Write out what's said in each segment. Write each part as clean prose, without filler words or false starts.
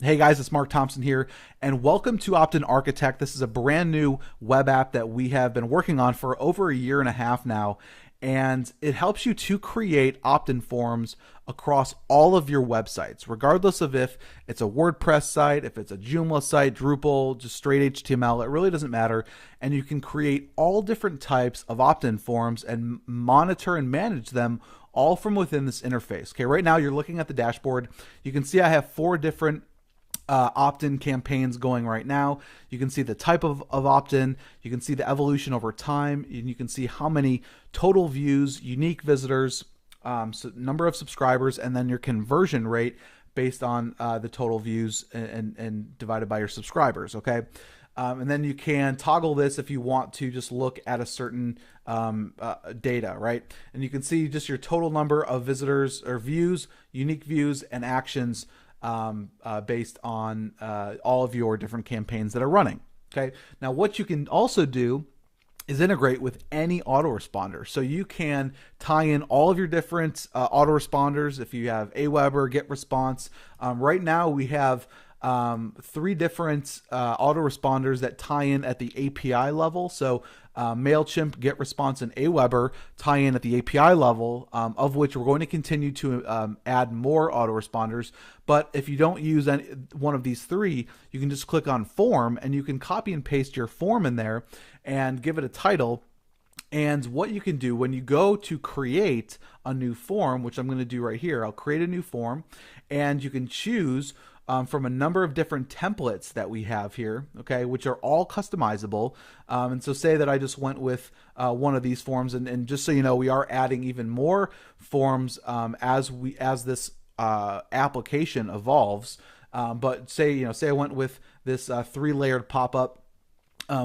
Hey guys, it's Mark Thompson here, and welcome to Optin Architect. This is a brand new web app that we have been working on for over a year and a half now, and it helps you to create opt-in forms across all of your websites, regardless of if it's a WordPress site, if it's a Joomla site, Drupal, just straight HTML, it really doesn't matter. And you can create all different types of opt-in forms and monitor and manage them all from within this interface. Okay, right now you're looking at the dashboard. You can see I have 4 different opt-in campaigns going right now. You can see the type of opt-in, you can see the evolution over time, and you can see how many total views, unique visitors, so number of subscribers, and then your conversion rate based on the total views and divided by your subscribers, okay? And then you can toggle this if you want to just look at a certain data, right? And you can see just your total number of visitors or views, unique views, and actions based on all of your different campaigns that are running. Okay. Now, what you can also do is integrate with any autoresponder. So you can tie in all of your different autoresponders. If you have Aweber, GetResponse. Right now we have 3 different autoresponders that tie in at the API level. So MailChimp, GetResponse, and Aweber tie in at the API level, of which we're going to continue to add more autoresponders. But if you don't use one of these 3, you can just click on form and you can copy and paste your form in there and give it a title. And what you can do when you go to create a new form, which I'm going to do right here, I'll create a new form, and you can choose from a number of different templates that we have here, okay, which are all customizable. And so say that I just went with one of these forms, and just so you know, we are adding even more forms as this application evolves. But say I went with this 3-layered pop-up.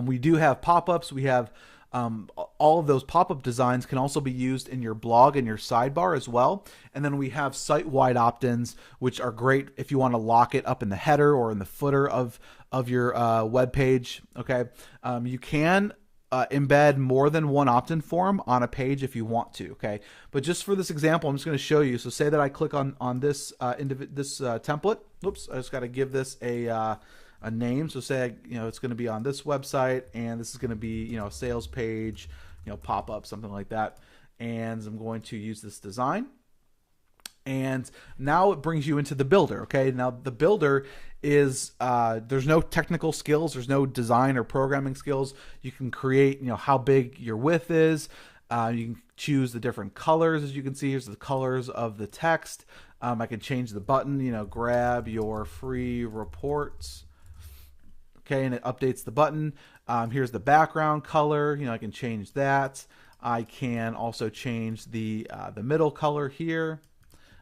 We do have pop-ups. We have all of those pop-up designs can also be used in your blog and your sidebar as well. And then we have site-wide opt-ins, which are great if you want to lock it up in the header or in the footer of your web page. Okay, you can embed more than one opt-in form on a page if you want to. Okay, but just for this example, I'm just going to show you. So say that I click on this template. Oops, I just got to give this a name. So say it's going to be on this website, and this is going to be a sales page, pop up, something like that. And I'm going to use this design. And now it brings you into the builder. Okay, now the builder is there's no technical skills, there's no design or programming skills. You can create how big your width is. You can choose the different colors. As you can see, here's the colors of the text. I can change the button, grab your free reports. Okay, and it updates the button. Here's the background color. I can change that. I can also change the middle color here.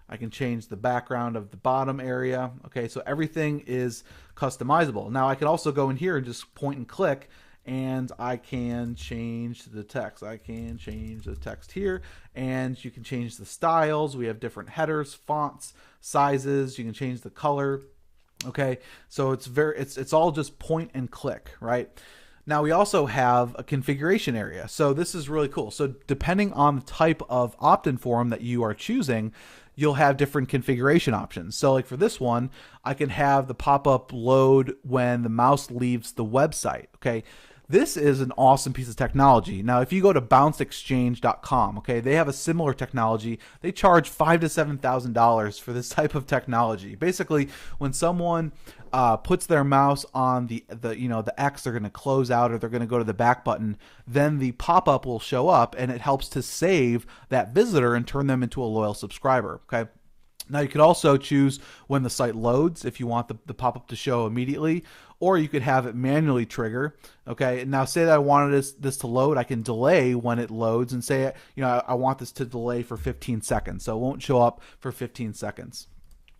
I can change the background of the bottom area. Okay, so everything is customizable. Now I can also go in here and just point and click, and I can change the text. I can change the text here, and you can change the styles. We have different headers, fonts, sizes. You can change the color. Okay, so it's all just point and click, right? Now we also have a configuration area. So this is really cool. So depending on the type of opt-in form that you are choosing, you'll have different configuration options. So like for this one, I can have the pop-up load when the mouse leaves the website. Okay, this is an awesome piece of technology. Now, if you go to bounceexchange.com, okay, they have a similar technology. They charge $5,000 to $7,000 for this type of technology. Basically, when someone puts their mouse on the X, they're going to close out or they're going to go to the back button, then the pop-up will show up, and it helps to save that visitor and turn them into a loyal subscriber. Okay. Now you could also choose when the site loads if you want the pop-up to show immediately, or you could have it manually trigger. Okay, and now say that I wanted this to load, I can delay when it loads and say I want this to delay for 15 seconds, so it won't show up for 15 seconds.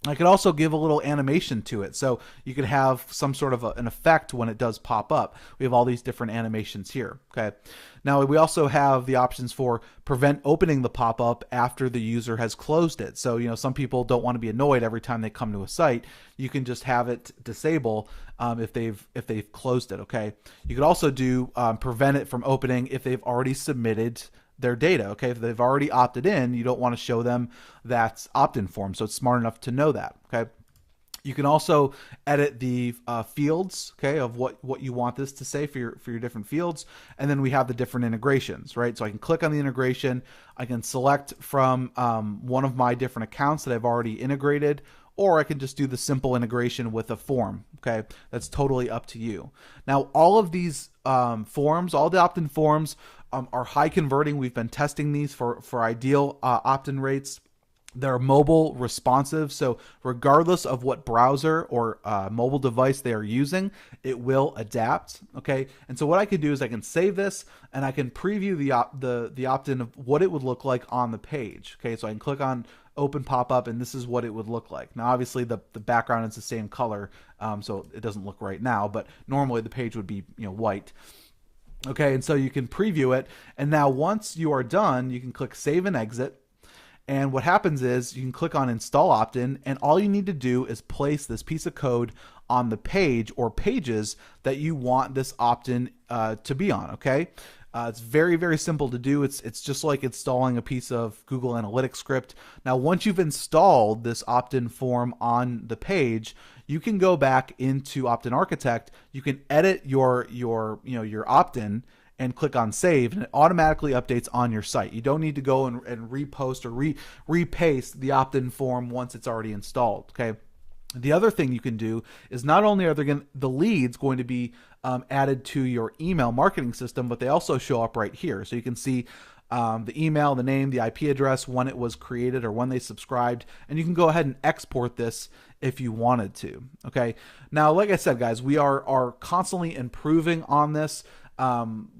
I could also give a little animation to it, so you could have some sort of an effect when it does pop up. We have all these different animations here. Okay. Now we also have the options for prevent opening the pop-up after the user has closed it. So some people don't want to be annoyed every time they come to a site. You can just have it disable if they've closed it. Okay. You could also do prevent it from opening if they've already submitted their data. Okay, if they've already opted in, you don't want to show them that opt-in form, so it's smart enough to know that. Okay, You can also edit the fields, okay, of what you want this to say for your different fields. And then we have the different integrations, right? So I can click on the integration. I can select from one of my different accounts that I've already integrated, or I can just do the simple integration with a form, okay? That's totally up to you. Now, all of these forms, all the opt-in forms are high converting. We've been testing these for ideal opt-in rates. They're mobile responsive, so regardless of what browser or mobile device they are using, it will adapt. Okay, and so what I can do is I can save this and I can preview the opt-in of what it would look like on the page. Okay, so I can click on open pop-up, and this is what it would look like. Now, obviously, the background is the same color, so it doesn't look right now, but normally the page would be white. Okay, and so you can preview it, and now once you are done, you can click save and exit. And what happens is you can click on install opt-in, and all you need to do is place this piece of code on the page or pages that you want this opt-in to be on. Okay, it's very, very simple to do. It's just like installing a piece of Google Analytics script. Now, once you've installed this opt-in form on the page, you can go back into Optin Architect. You can edit your opt-in and click on save, and it automatically updates on your site. You don't need to go and repost or repaste the opt-in form once it's already installed. Okay. The other thing you can do is not only are the leads going to be added to your email marketing system, but they also show up right here. So you can see the email, the name, the IP address, when it was created or when they subscribed, and you can go ahead and export this if you wanted to. Okay. Now, like I said, guys, we are constantly improving on this.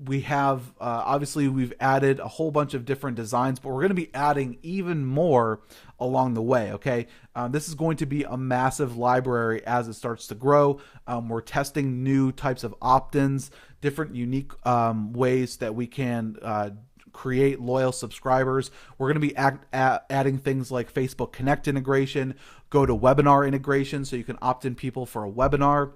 We have obviously we've added a whole bunch of different designs, but we're going to be adding even more along the way. Okay, this is going to be a massive library as it starts to grow. We're testing new types of opt-ins, different unique ways that we can create loyal subscribers. We're going to be adding things like Facebook Connect integration, go to webinar integration, so you can opt in people for a webinar.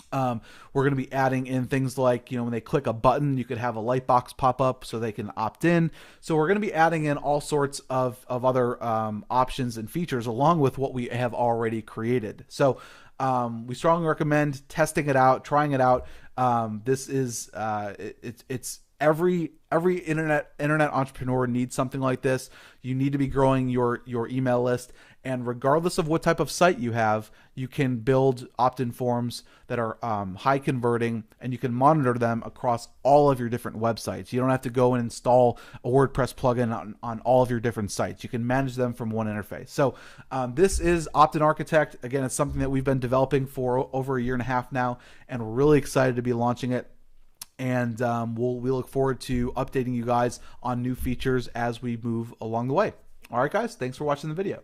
We're going to be adding in things like, when they click a button, you could have a light box pop up so they can opt in. So we're going to be adding in all sorts of other options and features along with what we have already created. So we strongly recommend testing it out, trying it out. This is it's every internet entrepreneur needs something like this. You need to be growing your email list, and regardless of what type of site you have, you can build opt-in forms that are high converting, and you can monitor them across all of your different websites. You don't have to go and install a WordPress plugin on all of your different sites. You can manage them from one interface. So this is Optin Architect. Again, it's something that we've been developing for over a year and a half now, and we're really excited to be launching it. And we look forward to updating you guys on new features as we move along the way. All right, guys, thanks for watching the video.